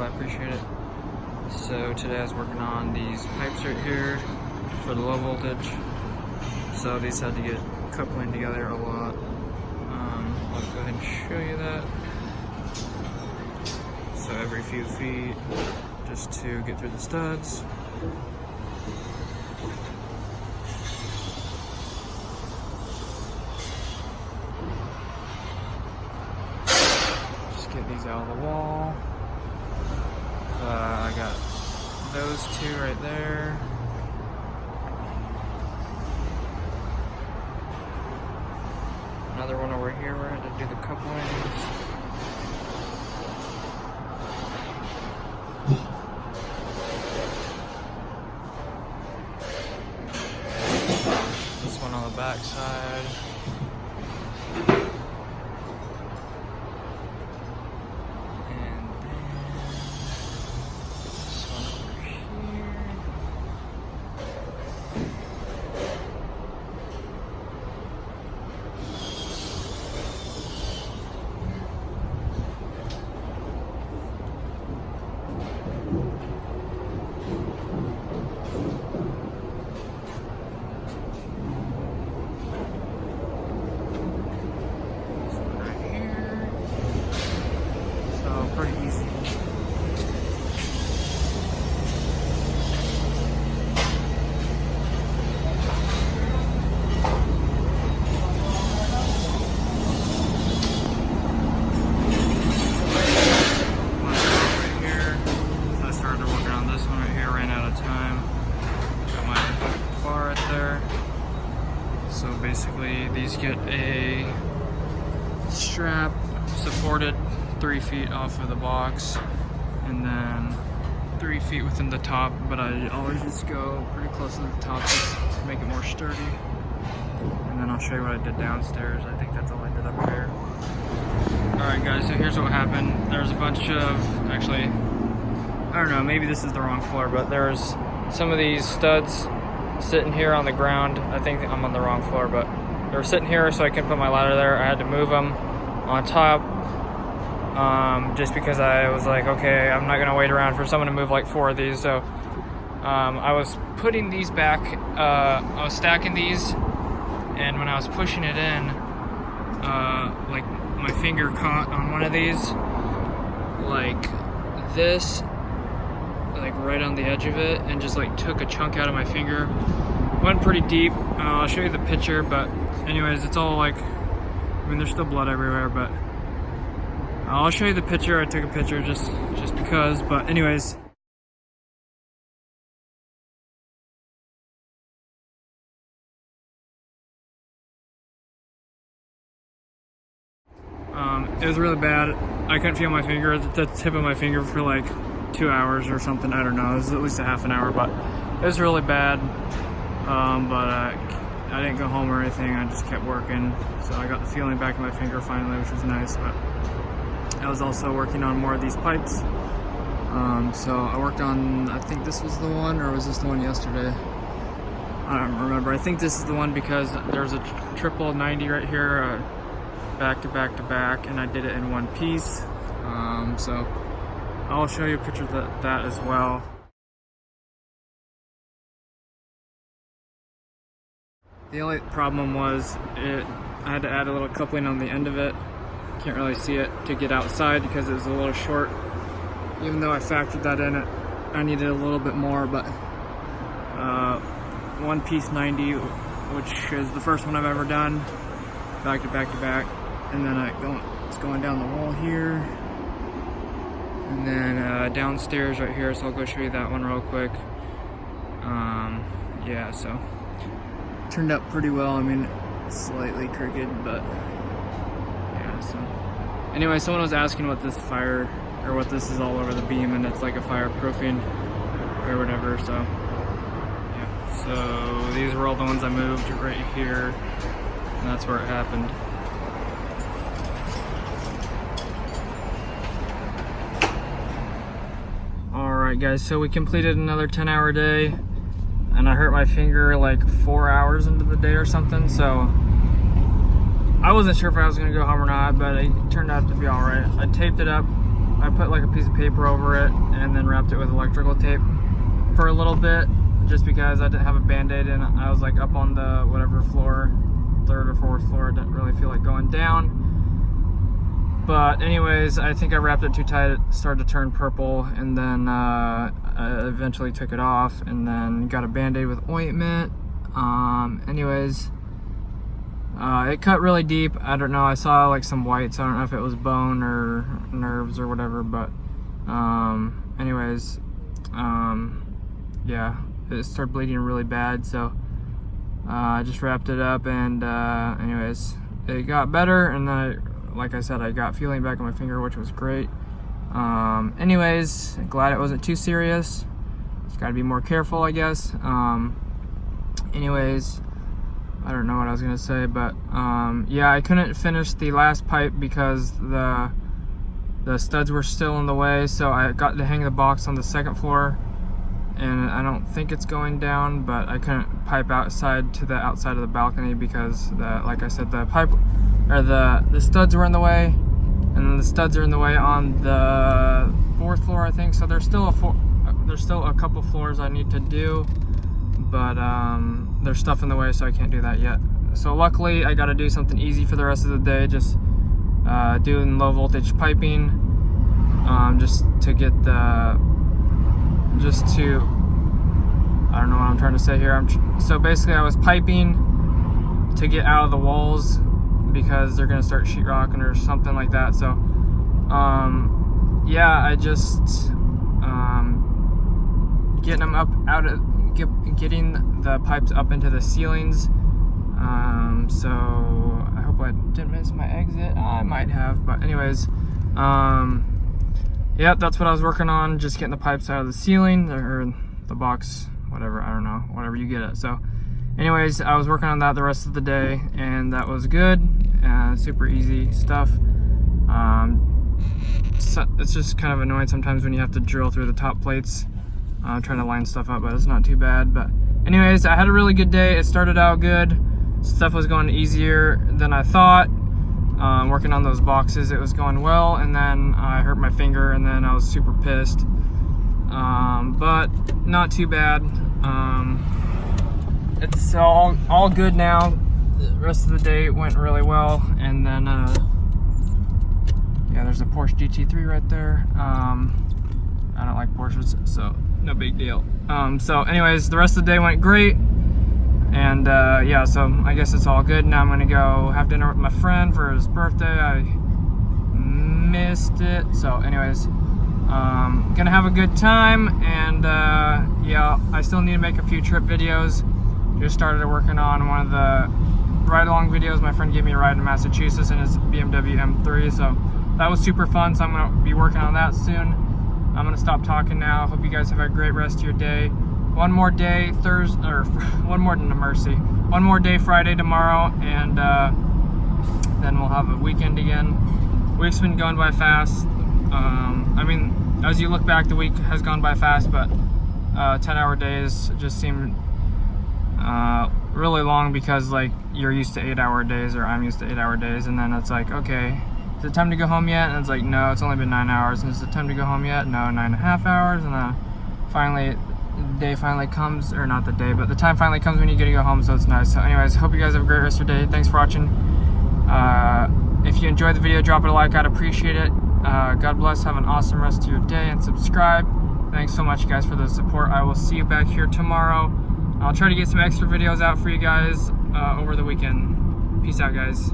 I appreciate it. So today I was working on these pipes right here for the low voltage. So these had to get coupling together a lot. I'll go ahead and show you that. So every few feet, just to get through the studs. Just get these out of the wall. I got those two right there. Another one over here where I had to do the couplings. This one on the back side. And then this one over here. Pretty easy. So basically these get a strap supported 3 feet off of the box and then 3 feet within the top, but I always just go pretty close to the top just to make it more sturdy. And then I'll show you what I did downstairs. I think that's all I did up here. Alright guys, so here's what happened. There's a bunch of, actually, I don't know, maybe this is the wrong floor, but there's some of these studs sitting here on the ground. I think I'm on the wrong floor, but they were sitting here so I couldn't put my ladder there. I had to move them on top. Just because I was like, okay, I'm not gonna wait around for someone to move like 4 of these. So I was putting these back, I was stacking these, and when I was pushing it in, like my finger caught on one of these, like this, like right on the edge of it, and just like took a chunk out of my finger. Went pretty deep. I'll show you the picture, but anyways, it's all like, I mean, there's still blood everywhere, but I'll show you the picture. I took a picture just because, but anyways. It was really bad. I couldn't feel my finger at the tip of my finger for like 2 hours or something. I don't know. It was at least a half an hour, but it was really bad. But I didn't go home or anything. I just kept working. So I got the feeling back in my finger finally, which was nice. But I was also working on more of these pipes. So I worked on, I think this was the one, or was this the one yesterday? I don't remember. I think this is the one because there's a triple 90 right here, back to back to back, and I did it in one piece. So I'll show you a picture of that as well. The only problem was I had to add a little coupling on the end of it. Can't really see it to get outside because it was a little short. Even though I factored that in, I needed a little bit more, but one piece 90, which is the first one I've ever done, back to back to back, and then it's going down the wall here, and then downstairs right here. So I'll go show you that one real quick. Yeah, so turned out pretty well. I mean, slightly crooked, but yeah. So anyway, someone was asking what this what this is all over the beam, and it's like a fireproofing or whatever. So yeah, so these were all the ones I moved right here, and that's where it happened. Alright guys, so we completed another 10-hour day, and I hurt my finger like 4 hours into the day or something, so I wasn't sure if I was going to go home or not, but it turned out to be alright. I taped it up I put like a piece of paper over it and then wrapped it with electrical tape for a little bit, just because I didn't have a band-aid and I was like up on the whatever floor, 3rd or 4th floor. I didn't really feel like going down. But anyways, I think I wrapped it too tight. It started to turn purple, and then I eventually took it off and then got a band-aid with ointment. It cut really deep. I don't know, I saw like some whites. I don't know if it was bone or nerves or whatever, but yeah, it started bleeding really bad, so I just wrapped it up, and anyways, it got better, and then like I said, I got feeling back on my finger, which was great. Anyways, glad it wasn't too serious. Just gotta be more careful, I guess. Anyways, I don't know what I was gonna say, but yeah, I couldn't finish the last pipe because the studs were still in the way, so I got to hang the box on the 2nd floor, and I don't think it's going down, but I couldn't pipe outside to the outside of the balcony because like I said, the pipe or the studs were in the way, and then the studs are in the way on the 4th floor, I think. So there's still a couple floors I need to do, but there's stuff in the way, so I can't do that yet. So luckily, I got to do something easy for the rest of the day, just doing low voltage piping, just to get I don't know what I'm trying to say here. So basically, I was piping to get out of the walls because they're gonna start sheetrocking or something like that. So yeah, I just getting them up out of getting the pipes up into the ceilings. So I hope I didn't miss my exit. I might have, but anyways, yeah, that's what I was working on, just getting the pipes out of the ceiling or the box, whatever, I don't know, whatever you get it. So anyways, I was working on that the rest of the day, and that was good. Super easy stuff. So it's just kind of annoying sometimes when you have to drill through the top plates, trying to line stuff up, but it's not too bad. But anyways, I had a really good day. It started out good. Stuff was going easier than I thought. Working on those boxes, it was going well, and then I hurt my finger, and then I was super pissed. But not too bad. It's all good now. The rest of the day went really well, and then yeah, there's a Porsche GT3 right there. I don't like Porsches, so no big deal. So anyways, the rest of the day went great, and yeah, so I guess it's all good. Now I'm gonna go have dinner with my friend for his birthday. I missed it, so anyways, gonna have a good time, and yeah, I still need to make a few trip videos. Just started working on one of the ride-along videos. My friend gave me a ride in Massachusetts in his BMW M3, so that was super fun. So I'm gonna be working on that soon. I'm gonna stop talking now. Hope you guys have a great rest of your day. One more day Thursday, or one more day Friday tomorrow, and then we'll have a weekend again. Week's been going by fast. I mean, as you look back, the week has gone by fast, but 10-hour days just seem really long, because like you're used to 8-hour days, or I'm used to 8-hour days, and then it's like, okay, is it time to go home yet? And it's like, no, it's only been 9 hours. And is it time to go home yet? No, 9.5 hours. And then finally, the day finally comes, or not the day, but the time finally comes when you get to go home, so it's nice. So anyways, hope you guys have a great rest of your day. Thanks for watching. If you enjoyed the video, drop it a like. I'd appreciate it. God bless. Have an awesome rest of your day, and subscribe. Thanks so much, guys, for the support. I will see you back here tomorrow. I'll try to get some extra videos out for you guys over the weekend. Peace out, guys.